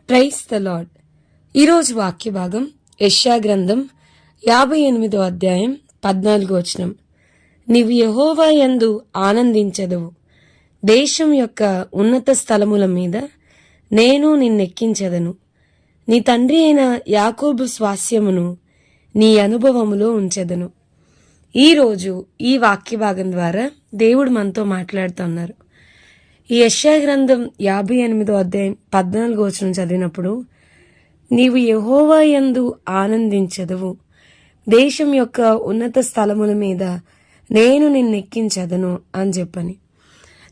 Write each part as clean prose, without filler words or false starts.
Praise the lord. ఈరోజు వాక్య భాగం యెషయా గ్రంథం 58వ అధ్యాయం 14వ వచనం. నీవు యెహోవా యందు ఆనందించెదవు, దేశం యొక్క ఉన్నత స్థలముల మీద నేను నిన్నెక్కించెదను, నీ తండ్రి అయిన యాకోబు స్వాస్యమును నీ అనుభవములో ఉంచెదను. ఈరోజు ఈ వాక్య భాగం ద్వారా దేవుడు మనతో మాట్లాడుతున్నారు. ఈ యెషయా గ్రంథం 58వ అధ్యాయం 14వ వచనం చదివినప్పుడు, నీవు యెహోవా యందు ఆనందించెదవు, దేశం యొక్క ఉన్నత స్థలముల మీద నేను నిన్నెక్కించెదను అని చెప్పని.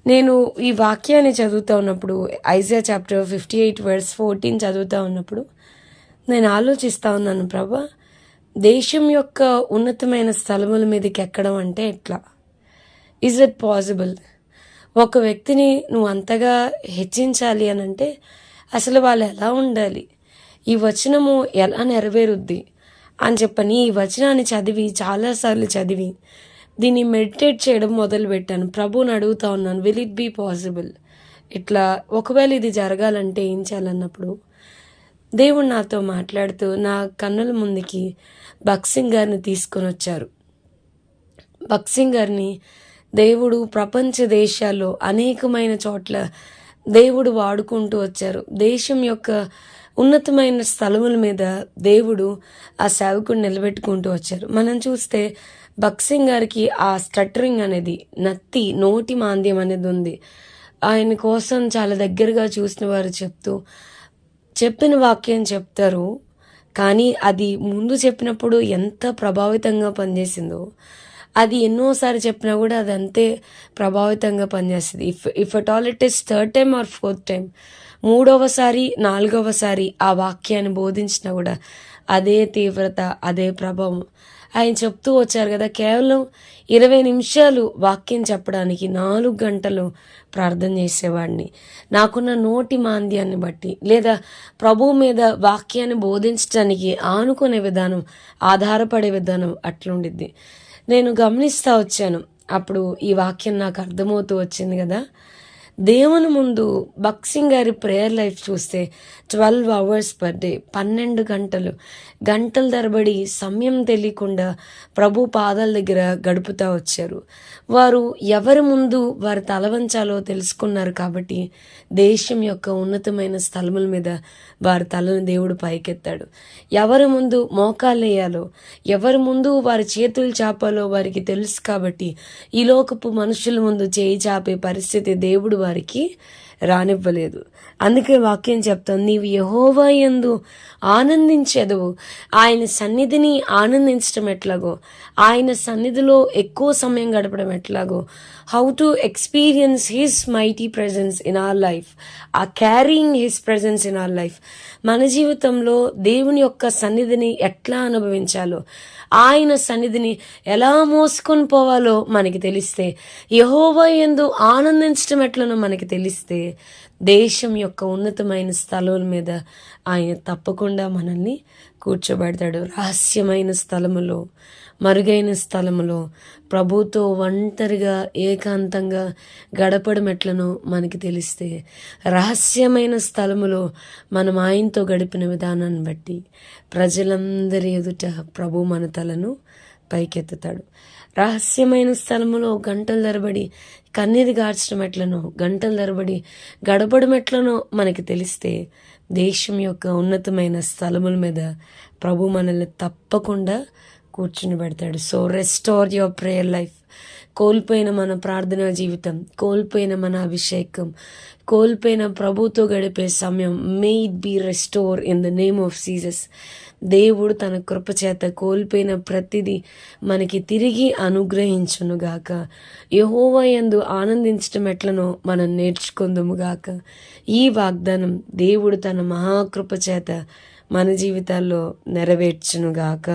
నేను ఈ వాక్యాన్ని చదువుతా ఉన్నప్పుడు, ఐజయా చాప్టర్ 58:14 చదువుతా ఉన్నప్పుడు నేను ఆలోచిస్తా ఉన్నాను, ప్రభా, దేశం యొక్క ఉన్నతమైన స్థలముల మీదకి ఎక్కడం అంటే ఎట్లా? Is it possible? ఒక వ్యక్తిని నువ్వు అంతగా హెచ్చించాలి అని అంటే అసలు వాళ్ళు ఎలా ఉండాలి, ఈ వచనము ఎలా నెరవేరుద్ది అని చెప్పని ఈ వచనాన్ని చదివి చాలాసార్లు చదివి దీన్ని మెడిటేట్ చేయడం మొదలుపెట్టాను. ప్రభువుని అడుగుతా ఉన్నాను, విల్ ఇట్ బీ పాసిబుల్? ఇట్లా ఒకవేళ ఇది జరగాలంటే ఏం చేయాలన్నప్పుడు దేవుడు నాతో మాట్లాడుతూ నా కన్నుల ముందుకి భగత్ సింగ్ గారిని తీసుకొని వచ్చారు. భగత్ సింగ్ గారిని దేవుడు ప్రపంచ దేశాల్లో అనేకమైన చోట్ల దేవుడు వాడుకుంటూ వచ్చారు. దేశం యొక్క ఉన్నతమైన స్థలముల మీద దేవుడు ఆ సేవకుడు నిలబెట్టుకుంటూ వచ్చారు. మనం చూస్తే భగత్ సింగ్ గారికి ఆ స్టట్టరింగ్ అనేది, నోటి మాంద్యం అనేది ఉంది. ఆయన కోసం చాలా దగ్గరగా చూసిన వారు చెప్పిన వాక్యం చెప్తారు, కానీ అది ముందు చెప్పినప్పుడు ఎంత ప్రభావితంగా పనిచేసిందో అది ఎన్నోసారి చెప్పినా కూడా అది అంతే ప్రభావితంగా పనిచేస్తుంది. If at all it is third time or fourth time, 3వసారి 4వసారి ఆ వాక్యాన్ని బోధించినా కూడా అదే తీవ్రత, అదే ప్రభావం. ఆయన చెప్తూ వచ్చారు కదా, కేవలం 20 నిమిషాలు వాక్యం చెప్పడానికి 4 గంటలు ప్రార్థన చేసేవాడిని. నాకున్న నోటి మాంద్యాన్ని బట్టి, లేదా ప్రభువు మీద వాక్యాన్ని బోధించడానికి ఆనుకునే విధానం, ఆధారపడే విధానం అట్లుండిద్ది. నేను గమనిస్తూ వచ్చాను. అప్పుడు ఈ వాక్యం నాకు అర్థమవుతూ వచ్చింది కదా, దేవుని ముందు భగత్ సింగ్ గారి ప్రేయర్ లైఫ్ చూస్తే 12 hours పర్ డే, 12 గంటల తరబడి సమయం తెలియకుండా ప్రభు పాదాల దగ్గర గడుపుతూ వచ్చారు. వారు ఎవరి ముందు వారు తలవంచాలో తెలుసుకున్నారు కాబట్టి దేశం యొక్క ఉన్నతమైన స్థలముల మీద వారి తలను దేవుడు పైకెత్తాడు. ఎవరి ముందు మోకాళ్ళు వేయాలో, ఎవరి ముందు వారి చేతులు చాపాలో వారికి తెలుసు కాబట్టి ఈ లోకపు మనుషుల ముందు చేయి చాపే పరిస్థితి దేవుడు వారికి రానివ్వలేదు. అందుకే వాక్యం చెప్తాను, నీవు యెహోవా యందు ఆనందించెదవు. ఆయన సన్నిధిని ఆనందించడం ఎట్లాగో, ఆయన సన్నిధిలో ఎక్కువ సమయం గడపడం ఎట్లాగో, how to experience his mighty presence in our life, ఆ carrying his presence in our life. మన జీవితంలో దేవుని యొక్క సన్నిధిని ఎట్లా అనుభవించాలో, ఆయన సన్నిధిని ఎలా మోసుకొని పోవాలో మనకి తెలిస్తే, యెహోవా యందు ఆనందించడం ఎట్లనో మనకి తెలిస్తే, దేశం యొక్క ఉన్నతమైన స్థలాల మీద ఆయన తప్పకుండా మనల్ని కూర్చోబెడతాడు. రహస్యమైన స్థలములో, మరుగైన స్థలములో ప్రభుతో ఒంటరిగా ఏకాంతంగా గడపడం ఎట్లనో మనకి తెలిస్తే, రహస్యమైన స్థలములో మనం ఆయనతో గడిపిన విధానాన్ని బట్టి ప్రజలందరి ఎదుట ప్రభు మన తలను పైకెత్తుతాడు. రహస్యమైన స్థలములో గంటల తరబడి కన్నీరు గార్చడం ఎట్లనో, గంటల తరబడి గడపడం ఎట్లనో మనకి తెలిస్తే, దేశం యొక్క ఉన్నతమైన స్థలముల మీద ప్రభు మనల్ని తప్పకుండా కూర్చుని పెడతాడు. So restore your prayer life. కోల్పోయిన మన ప్రార్థనా జీవితం, కోల్పోయిన మన అభిషేకం, కోల్పోయిన ప్రభుతో గడిపే సమయం, may it be restore in the name of Jesus. దేవుడు తన కృపచేత కోల్పోయిన ప్రతిదీ మనకి తిరిగి అనుగ్రహించునుగాక. యెహోవా యందు ఆనందించడం ఎట్లనో మనం నేర్చుకుందుముగాక. ఈ వాగ్దానం దేవుడు తన మహాకృపచేత మన జీవితాల్లో నెరవేర్చునుగాక.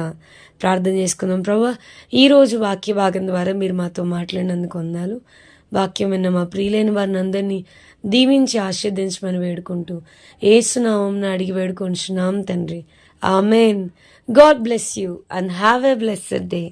ప్రార్థన చేసుకుందాం. ప్రభువా, ఈరోజు వాక్య భాగం ద్వారా మీరు మాతో మాట్లాడినందుకు వందనాలు. వాక్యం విన్న మా ప్రియులైన వారిని అందరినీ దీవించి ఆశీర్వదించమని వేడుకుంటూ యేసు నామమున అడిగి వేడుకొంచున్నాం తండ్రి. Amen. God bless you and have a blessed day.